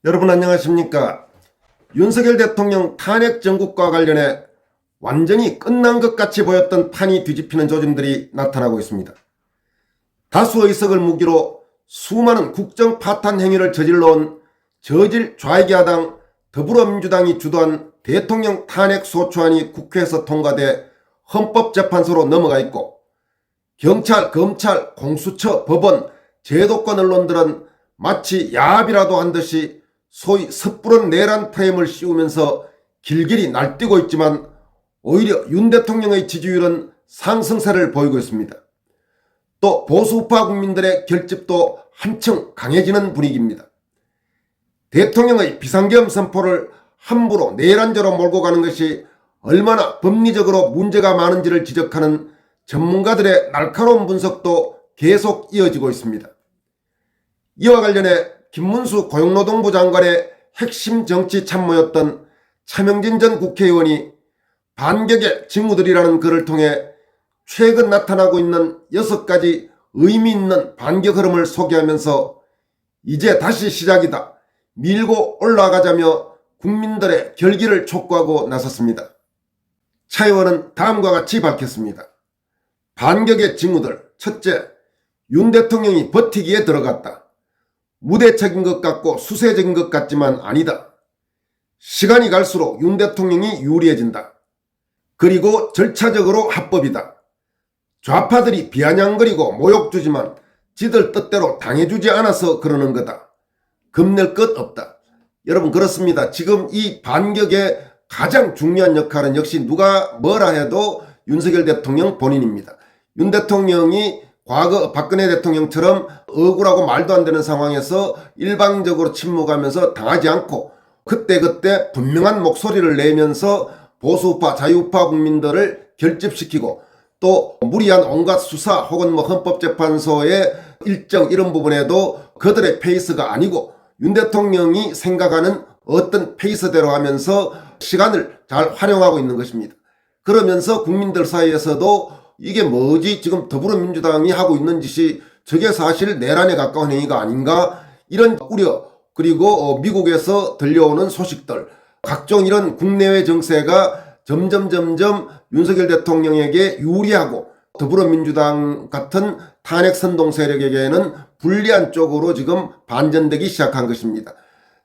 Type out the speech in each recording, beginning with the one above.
여러분 안녕하십니까? 윤석열 대통령 탄핵 정국과 관련해 완전히 끝난 것 같이 보였던 판이 뒤집히는 조짐들이 나타나고 있습니다. 다수 의석을 무기로 수많은 국정 파탄 행위를 저질러온 저질 좌익야당 더불어민주당이 주도한 대통령 탄핵 소추안이 국회에서 통과돼 헌법재판소로 넘어가 있고, 경찰, 검찰, 공수처, 법원, 제도권 언론들은 마치 야합이라도 한 듯이 소위 섣부른 내란 프레임을 씌우면서 길길이 날뛰고 있지만 오히려 윤 대통령의 지지율은 상승세를 보이고 있습니다. 또 보수우파 국민들의 결집도 한층 강해지는 분위기입니다. 대통령의 비상계엄 선포를 함부로 내란죄로 몰고 가는 것이 얼마나 법리적으로 문제가 많은지를 지적하는 전문가들의 날카로운 분석도 계속 이어지고 있습니다. 이와 관련해 김문수 고용노동부 장관의 핵심 정치 참모였던 차명진 전 국회의원이 반격의 징후들이라는 글을 통해 최근 나타나고 있는 6가지 의미 있는 반격 흐름을 소개하면서 이제 다시 시작이다, 밀고 올라가자며 국민들의 결기를 촉구하고 나섰습니다. 차 의원은 다음과 같이 밝혔습니다. 반격의 징후들. 첫째, 윤 대통령이 버티기에 들어갔다. 무대책인 것 같고 수세적인 것 같지만 아니다. 시간이 갈수록 윤 대통령이 유리해진다. 그리고 절차적으로 합법이다. 좌파들이 비아냥거리고 모욕 주지만 지들 뜻대로 당해주지 않아서 그러는 거다. 겁낼 것 없다. 여러분 그렇습니다. 지금 이 반격의 가장 중요한 역할은 역시 누가 뭐라 해도 윤석열 대통령 본인입니다. 윤 대통령이 과거 박근혜 대통령처럼 억울하고 말도 안 되는 상황에서 일방적으로 침묵하면서 당하지 않고 그때그때 분명한 목소리를 내면서 보수우파 자유우파 국민들을 결집시키고 또 무리한 온갖 수사 혹은 헌법재판소의 일정 이런 부분에도 그들의 페이스가 아니고 윤 대통령이 생각하는 어떤 페이스대로 하면서 시간을 잘 활용하고 있는 것입니다. 그러면서 국민들 사이에서도 이게 뭐지, 지금 더불어민주당이 하고 있는 짓이 저게 사실 내란에 가까운 행위가 아닌가, 이런 우려, 그리고 미국에서 들려오는 소식들, 각종 이런 국내외 정세가 점점 윤석열 대통령에게 유리하고 더불어민주당 같은 탄핵 선동 세력에게는 불리한 쪽으로 지금 반전되기 시작한 것입니다.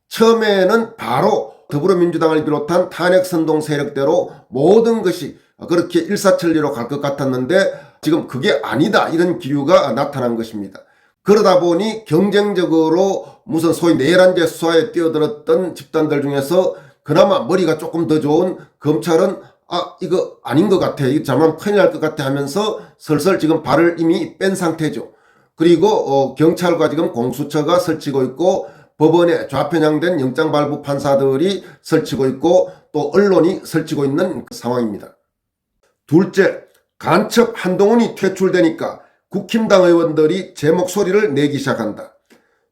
처음에는 바로 더불어민주당을 비롯한 탄핵 선동 세력대로 모든 것이 그렇게 일사천리로 갈 것 같았는데 지금 그게 아니다, 이런 기류가 나타난 것입니다. 그러다 보니 경쟁적으로 무슨 소위 내란죄 수사에 뛰어들었던 집단들 중에서 그나마 머리가 조금 더 좋은 검찰은 이거 아닌 것 같아, 이거 잘못하면 큰일 날 것 같아 하면서 슬슬 지금 발을 이미 뺀 상태죠. 그리고 경찰과 지금 공수처가 설치고 있고 법원에 좌편향된 영장발부 판사들이 설치고 있고 또 언론이 설치고 있는 상황입니다. 둘째, 간첩 한동훈이 퇴출되니까 국힘당 의원들이 제 목소리를 내기 시작한다.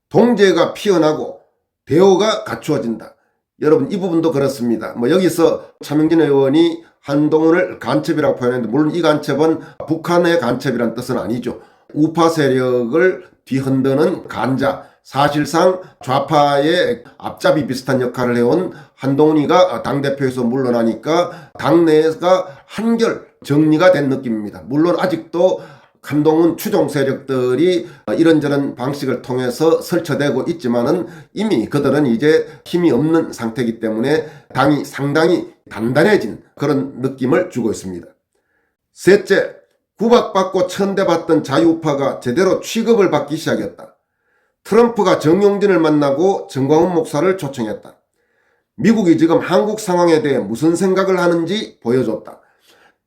동제가 피어나고 대오가 갖추어진다. 여러분 이 부분도 그렇습니다. 여기서 차명진 의원이 한동훈을 간첩이라고 표현했는데 물론 이 간첩은 북한의 간첩이란 뜻은 아니죠. 우파 세력을 뒤흔드는 간자, 사실상 좌파의 앞잡이 비슷한 역할을 해온 한동훈이가 당대표에서 물러나니까 당내가 한결 정리가 된 느낌입니다. 물론 아직도 한동훈 추종 세력들이 이런저런 방식을 통해서 설쳐되고 있지만은 이미 그들은 이제 힘이 없는 상태이기 때문에 당이 상당히 단단해진 그런 느낌을 주고 있습니다. 셋째, 구박받고 천대받던 자유우파가 제대로 취급을 받기 시작했다. 트럼프가 정용진을 만나고 정광훈 목사를 초청했다. 미국이 지금 한국 상황에 대해 무슨 생각을 하는지 보여줬다.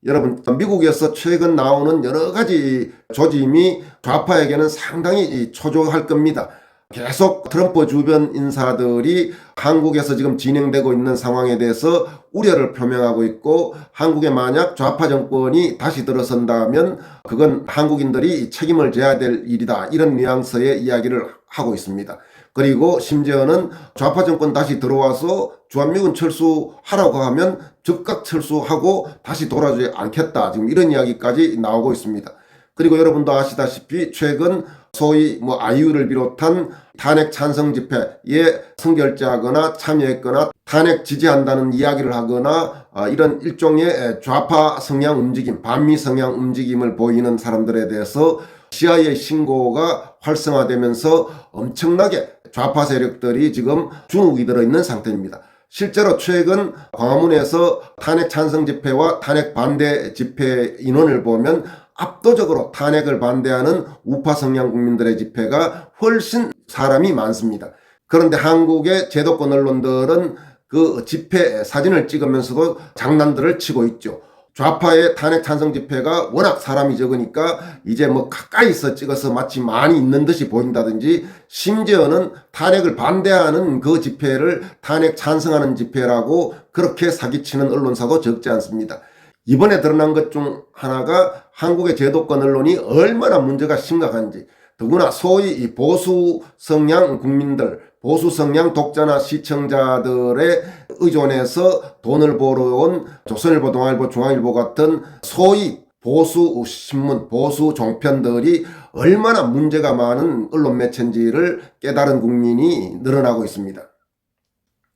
여러분 미국에서 최근 나오는 여러 가지 조짐이 좌파에게는 상당히 초조할 겁니다. 계속 트럼프 주변 인사들이 한국에서 지금 진행되고 있는 상황에 대해서 우려를 표명하고 있고, 한국에 만약 좌파 정권이 다시 들어선다면 그건 한국인들이 책임을 져야 될 일이다, 이런 뉘앙스의 이야기를 하고 있습니다. 그리고 심지어는 좌파 정권 다시 들어와서 주한미군 철수하라고 하면 즉각 철수하고 다시 돌아주지 않겠다, 지금 이런 이야기까지 나오고 있습니다. 그리고 여러분도 아시다시피 최근 소위 아이유를 비롯한 탄핵 찬성 집회에 선결제하거나 참여했거나 탄핵 지지한다는 이야기를 하거나 이런 일종의 좌파 성향 움직임, 반미 성향 움직임을 보이는 사람들에 대해서 CIA 신고가 활성화되면서 엄청나게 좌파 세력들이 지금 주눅이 들어있는 상태입니다. 실제로 최근 광화문에서 탄핵 찬성 집회와 탄핵 반대 집회 인원을 보면 압도적으로 탄핵을 반대하는 우파 성향 국민들의 집회가 훨씬 사람이 많습니다. 그런데 한국의 제도권 언론들은 그 집회 사진을 찍으면서도 장난들을 치고 있죠. 좌파의 탄핵 찬성 집회가 워낙 사람이 적으니까 이제 뭐 가까이서 찍어서 마치 많이 있는 듯이 보인다든지, 심지어는 탄핵을 반대하는 그 집회를 탄핵 찬성하는 집회라고 그렇게 사기치는 언론사도 적지 않습니다. 이번에 드러난 것 중 하나가 한국의 제도권 언론이 얼마나 문제가 심각한지, 더구나 소위 보수 성향 국민들, 보수 성향 독자나 시청자들의 의존해서 돈을 벌어온 조선일보, 동아일보, 중앙일보 같은 소위 보수 신문, 보수 종편들이 얼마나 문제가 많은 언론 매체인지를 깨달은 국민이 늘어나고 있습니다.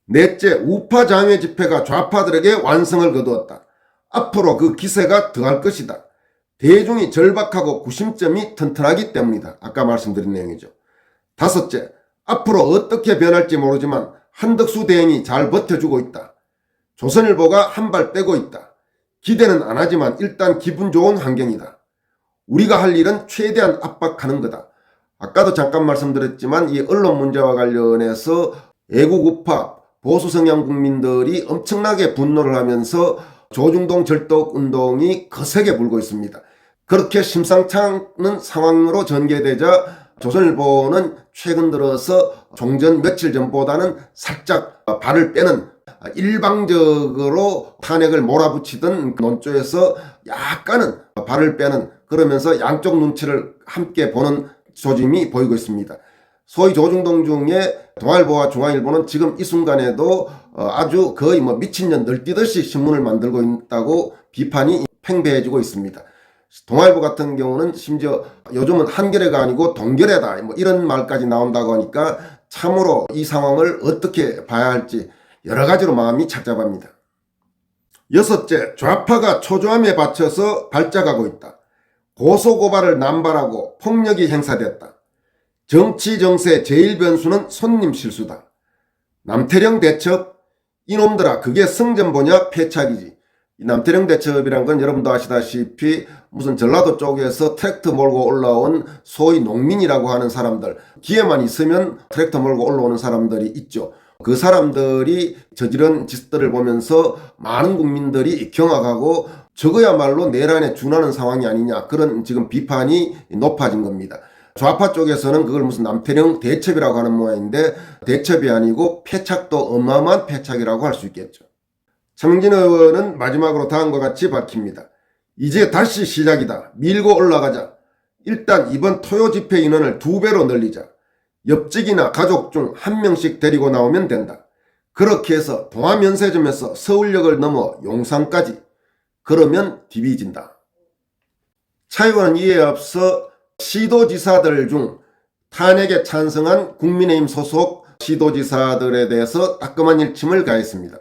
넷째, 우파 장외 집회가 좌파들에게 완성을 거두었다. 앞으로 그 기세가 더할 것이다. 대중이 절박하고 구심점이 튼튼하기 때문이다. 아까 말씀드린 내용이죠. 다섯째, 앞으로 어떻게 변할지 모르지만 한덕수 대행이 잘 버텨주고 있다. 조선일보가 한 발 빼고 있다. 기대는 안 하지만 일단 기분 좋은 환경이다. 우리가 할 일은 최대한 압박하는 거다. 아까도 잠깐 말씀드렸지만 이 언론 문제와 관련해서 애국 우파 보수 성향 국민들이 엄청나게 분노를 하면서 조중동 절독 운동이 거세게 불고 있습니다. 그렇게 심상치 않은 상황으로 전개되자 조선일보는 최근 들어서 종전 며칠 전보다는 살짝 발을 빼는, 일방적으로 탄핵을 몰아붙이던 논조에서 약간은 발을 빼는, 그러면서 양쪽 눈치를 함께 보는 조짐이 보이고 있습니다. 소위 조중동 중에 동아일보와 중앙일보는 지금 이 순간에도 아주 거의 뭐 미친년 널뛰듯이 신문을 만들고 있다고 비판이 팽배해지고 있습니다. 동아일보 같은 경우는 심지어 요즘은 한겨레가 아니고 동겨레다, 뭐 이런 말까지 나온다고 하니까 참으로 이 상황을 어떻게 봐야 할지 여러 가지로 마음이 착잡합니다. 여섯째, 좌파가 초조함에 받쳐서 발작하고 있다. 고소고발을 남발하고 폭력이 행사됐다. 정치 정세 제일 변수는 손님 실수다. 남태령 대첩, 이놈들아 그게 승전보냐 패착이지. 남태령 대첩이란 건 여러분도 아시다시피 무슨 전라도 쪽에서 트랙터 몰고 올라온 소위 농민이라고 하는 사람들, 기회만 있으면 트랙터 몰고 올라오는 사람들이 있죠. 그 사람들이 저지른 짓들을 보면서 많은 국민들이 경악하고 저거야말로 내란에 준하는 상황이 아니냐, 그런 지금 비판이 높아진 겁니다. 좌파 쪽에서는 그걸 무슨 남태령 대첩이라고 하는 모양인데 대첩이 아니고 패착도 어마어마한 패착이라고 할 수 있겠죠. 차명진 의원은 마지막으로 다음과 같이 밝힙니다. 이제 다시 시작이다. 밀고 올라가자. 일단 이번 토요 집회 인원을 2배로 늘리자. 옆집이나 가족 중 1명씩 데리고 나오면 된다. 그렇게 해서 동아면세점에서 서울역을 넘어 용산까지. 그러면 디비진다. 차 의원은 이에 앞서 시도지사들 중 탄핵에 찬성한 국민의힘 소속 시도지사들에 대해서 따끔한 일침을 가했습니다.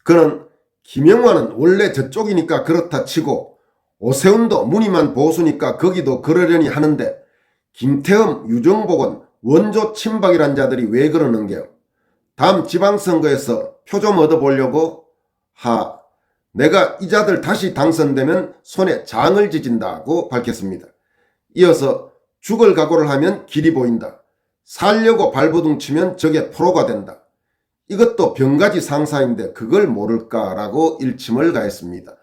그는 김영환은 원래 저쪽이니까 그렇다 치고 오세훈도 무늬만 보수니까 거기도 그러려니 하는데 김태흠, 유정복은 원조 친박이란 자들이 왜 그러는 게요? 다음 지방선거에서 표 좀 얻어보려고? 내가 이 자들 다시 당선되면 손에 장을 지진다고 밝혔습니다. 이어서 죽을 각오를 하면 길이 보인다. 살려고 발버둥 치면 저게 프로가 된다. 이것도 병가지 상사인데 그걸 모를까라고 일침을 가했습니다.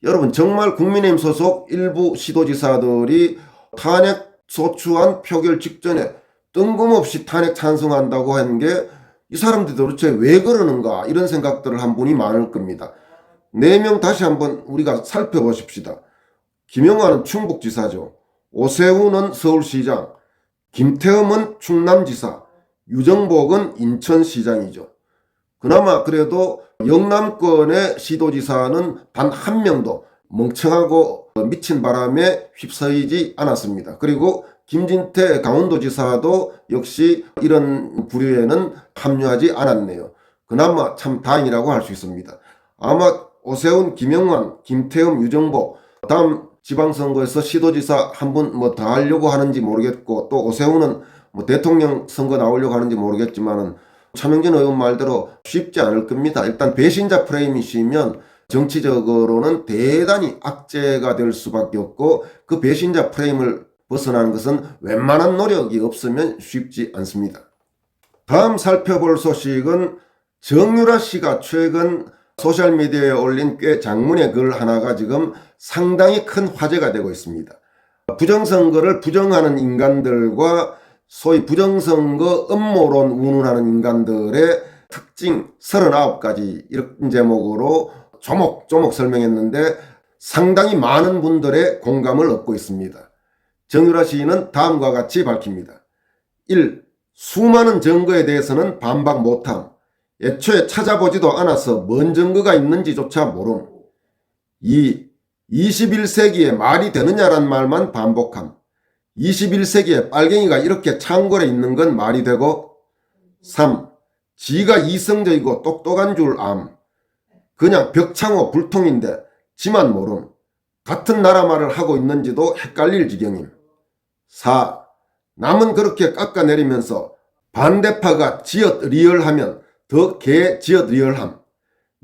여러분, 정말 국민의힘 소속 일부 시도지사들이 탄핵 소추안 표결 직전에 뜬금없이 탄핵 찬성한다고 하는 게 이 사람들이 도대체 왜 그러는가, 이런 생각들을 한 분이 많을 겁니다. 4명 다시 한번 우리가 살펴보십시다. 김영환은 충북지사죠. 오세훈은 서울시장, 김태흠은 충남지사, 유정복은 인천시장이죠. 그나마 그래도 영남권의 시도지사는 단 1명도 멍청하고 미친 바람에 휩싸이지 않았습니다. 그리고 김진태 강원도지사도 역시 이런 부류에는 합류하지 않았네요. 그나마 참 다행이라고 할 수 있습니다. 아마 오세훈, 김영환, 김태흠, 유정보 다음 지방선거에서 시도지사 한 분 뭐 더 하려고 하는지 모르겠고, 또 오세훈은 뭐 대통령 선거 나오려고 하는지 모르겠지만은 차명진 의원 말대로 쉽지 않을 겁니다. 일단 배신자 프레임이 씌면 정치적으로는 대단히 악재가 될 수밖에 없고, 그 배신자 프레임을 벗어나는 것은 웬만한 노력이 없으면 쉽지 않습니다. 다음 살펴볼 소식은 정유라 씨가 최근 소셜미디어에 올린 꽤 장문의 글 하나가 지금 상당히 큰 화제가 되고 있습니다. 부정선거를 부정하는 인간들과 소위 부정선거 음모론 운운하는 인간들의 특징 39가지 이런 제목으로 조목조목 설명했는데 상당히 많은 분들의 공감을 얻고 있습니다. 정유라 시인은 다음과 같이 밝힙니다. 1. 수많은 증거에 대해서는 반박 못함. 애초에 찾아보지도 않아서 뭔 증거가 있는지조차 모름. 2. 21세기에 말이 되느냐란 말만 반복함. 21세기에 빨갱이가 이렇게 창궐에 있는 건 말이 되고. 3. 지가 이성적이고 똑똑한 줄 암. 그냥 벽창호 불통인데 지만 모름. 같은 나라 말을 하고 있는지도 헷갈릴 지경임. 4. 남은 그렇게 깎아내리면서 반대파가 지읒 리얼하면 더 개 지읒 리얼함.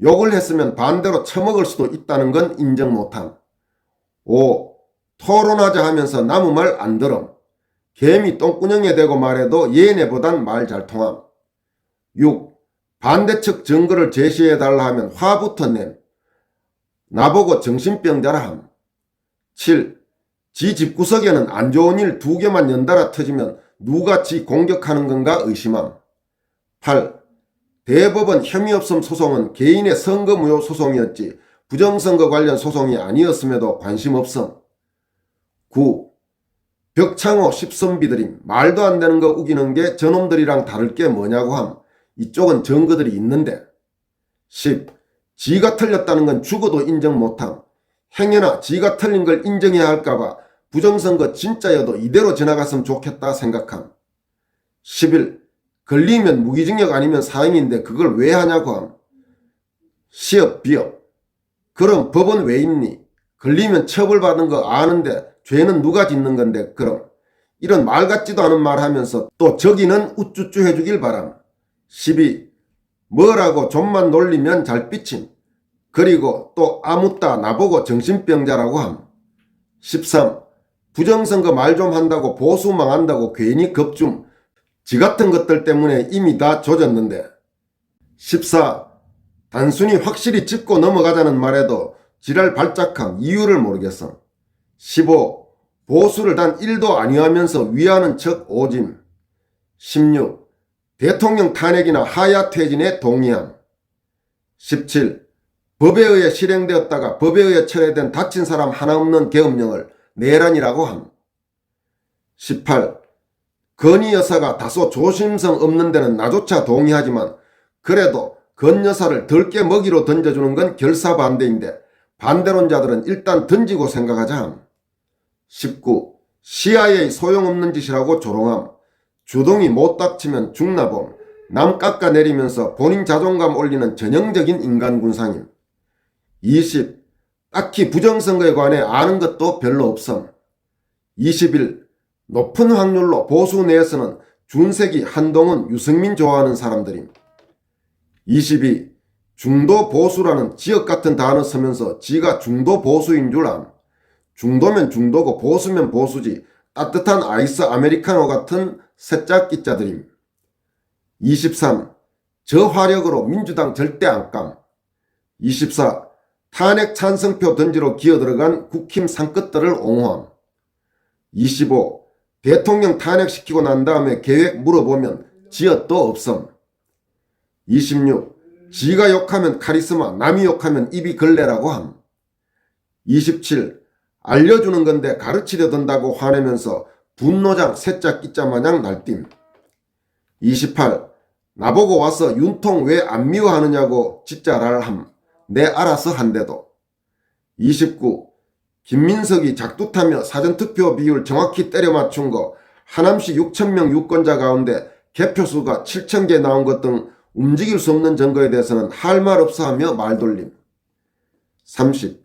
욕을 했으면 반대로 처먹을 수도 있다는 건 인정 못함. 5. 토론하자 하면서 남의 말 안 들음. 개미 똥구녕에 대고 말해도 얘네보단 말 잘 통함. 6. 반대측 증거를 제시해달라 하면 화부터 냄. 나보고 정신병자라 함. 7. 지 집구석에는 안 좋은 일 2개만 연달아 터지면 누가 지 공격하는 건가 의심함. 8. 대법원 혐의 없음 소송은 개인의 선거무효 소송이었지 부정선거 관련 소송이 아니었음에도 관심 없음. 9. 벽창호 십선비들임. 말도 안 되는 거 우기는 게 저놈들이랑 다를 게 뭐냐고 함. 이쪽은 증거들이 있는데. 10. 지가 틀렸다는 건 죽어도 인정 못함. 행여나 지가 틀린 걸 인정해야 할까봐 부정선거 진짜여도 이대로 지나갔으면 좋겠다 생각함. 11. 걸리면 무기징역 아니면 사형인데 그걸 왜 하냐고 함. 시업 비업. 그럼 법은 왜 있니? 걸리면 처벌받은 거 아는데 죄는 누가 짓는 건데 그럼. 이런 말 같지도 않은 말 하면서 또 저기는 우쭈쭈 해주길 바람. 12. 뭐라고 좀만 놀리면 잘 삐침. 그리고 또 아무따 나보고 정신병자라고 함. 13. 부정선거 말 좀 한다고 보수 망한다고 괜히 겁줌. 지 같은 것들 때문에 이미 다 조졌는데. 14. 단순히 확실히 짚고 넘어가자는 말에도 지랄 발작함. 이유를 모르겠어. 15. 보수를 단 1도 아니하면서 위하는 척 오짐. 16. 대통령 탄핵이나 하야 퇴진에 동의함. 17. 법에 의해 실행되었다가 법에 의해 철회된 다친 사람 하나 없는 계엄령을 내란이라고 함. 18. 건희 여사가 다소 조심성 없는 데는 나조차 동의하지만 그래도 건 여사를 덜게 먹이로 던져주는 건 결사반대인데 반대론자들은 일단 던지고 생각하자 함. 19. CIA 소용없는 짓이라고 조롱함. 주둥이 못 닥치면 죽나봄. 남 깎아내리면서 본인 자존감 올리는 전형적인 인간군상임. 20. 딱히 부정선거에 관해 아는 것도 별로 없음. 21. 높은 확률로 보수 내에서는 준색이, 한동훈, 유승민 좋아하는 사람들임. 22. 중도 보수라는 지역 같은 단어 쓰면서 지가 중도 보수인 줄 암. 중도면 중도고 보수면 보수지 따뜻한 아이스 아메리카노 같은 새짝기자들임. 23. 저 화력으로 민주당 절대 안 감. 24. 탄핵 찬성표 던지러 기어들어간 국힘 상끝들을 옹호함. 25. 대통령 탄핵시키고 난 다음에 계획 물어보면 지읒도 없음. 26. 지가 욕하면 카리스마, 남이 욕하면 입이 걸레라고 함. 27. 알려주는 건데 가르치려 든다고 화내면서 분노장 새짝 끼자 마냥 날뛴. 28. 나보고 와서 윤통 왜 안 미워하느냐고 짓자랄 함. 내 알아서 한대도. 29. 김민석이 작두타며 사전투표 비율 정확히 때려 맞춘 거, 하남시 6,000명 유권자 가운데 개표수가 7,000개 나온 것 등 움직일 수 없는 증거에 대해서는 할 말 없어 하며 말돌림. 30.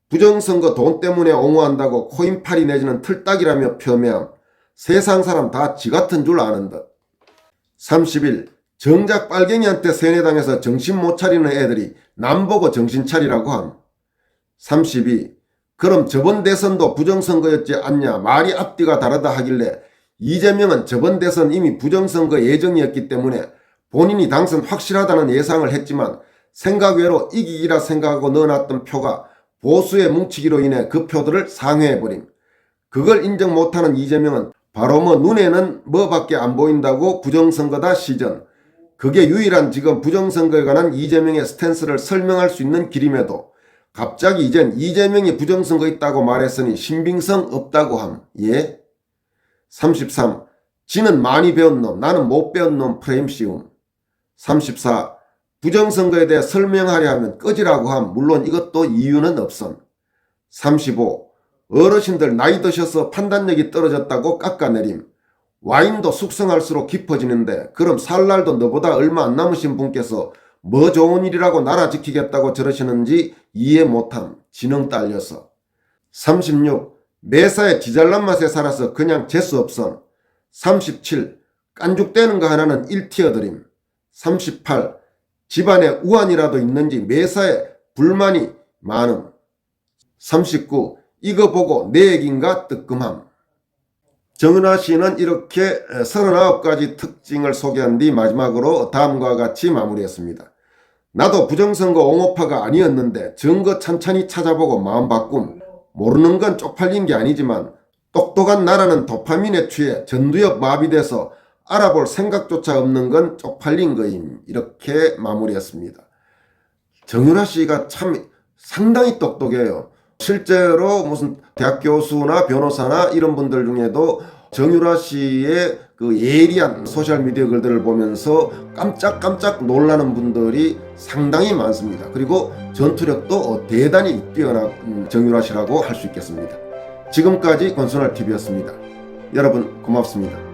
부정선거 돈 때문에 옹호한다고 코인팔이 내지는 틀딱이라며 폄훼함. 세상 사람 다 지 같은 줄 아는 듯. 31. 정작 빨갱이한테 세뇌당해서 정신 못 차리는 애들이 남 보고 정신 차리라고 함. 32. 그럼 저번 대선도 부정선거였지 않냐, 말이 앞뒤가 다르다 하길래 이재명은 저번 대선 이미 부정선거 예정이었기 때문에 본인이 당선 확실하다는 예상을 했지만 생각 외로 이기기라 생각하고 넣어놨던 표가 보수의 뭉치기로 인해 그 표들을 상회해버림. 그걸 인정 못하는 이재명은 바로 눈에는 뭐밖에 안 보인다고 부정선거다 시전. 그게 유일한 지금 부정선거에 관한 이재명의 스탠스를 설명할 수 있는 길임에도 갑자기 이젠 이재명이 부정선거 있다고 말했으니 신빙성 없다고 함. 예? 33. 지는 많이 배운 놈, 나는 못 배운 놈 프레임 씌움. 34. 부정선거에 대해 설명하려 하면 꺼지라고 함. 물론 이것도 이유는 없음. 35. 어르신들 나이 드셔서 판단력이 떨어졌다고 깎아내림. 와인도 숙성할수록 깊어지는데 그럼 살 날도 너보다 얼마 안 남으신 분께서 뭐 좋은 일이라고 나라 지키겠다고 저러시는지 이해 못함. 지능 딸려서. 36. 매사에 지잘난 맛에 살아서 그냥 재수 없음. 37. 깐죽대는 거 하나는 1티어드림. 38. 집안에 우환이라도 있는지 매사에 불만이 많음. 39. 이거 보고 내 얘긴가 뜨끔함. 정은하 씨는 이렇게 39가지 특징을 소개한 뒤 마지막으로 다음과 같이 마무리했습니다. 나도 부정선거 옹호파가 아니었는데 증거 찬찬히 찾아보고 마음 바꿈. 모르는 건 쪽팔린 게 아니지만 똑똑한 나라는 도파민에 취해 전두엽 마비돼서 알아볼 생각조차 없는 건 쪽팔린 거임. 이렇게 마무리했습니다. 정윤아 씨가 참 상당히 똑똑해요. 실제로 무슨 대학 교수나 변호사나 이런 분들 중에도 정유라 씨의 그 예리한 소셜미디어 글들을 보면서 깜짝깜짝 놀라는 분들이 상당히 많습니다. 그리고 전투력도 대단히 뛰어난 정유라 씨라고 할 수 있겠습니다. 지금까지 권순할TV였습니다. 여러분 고맙습니다.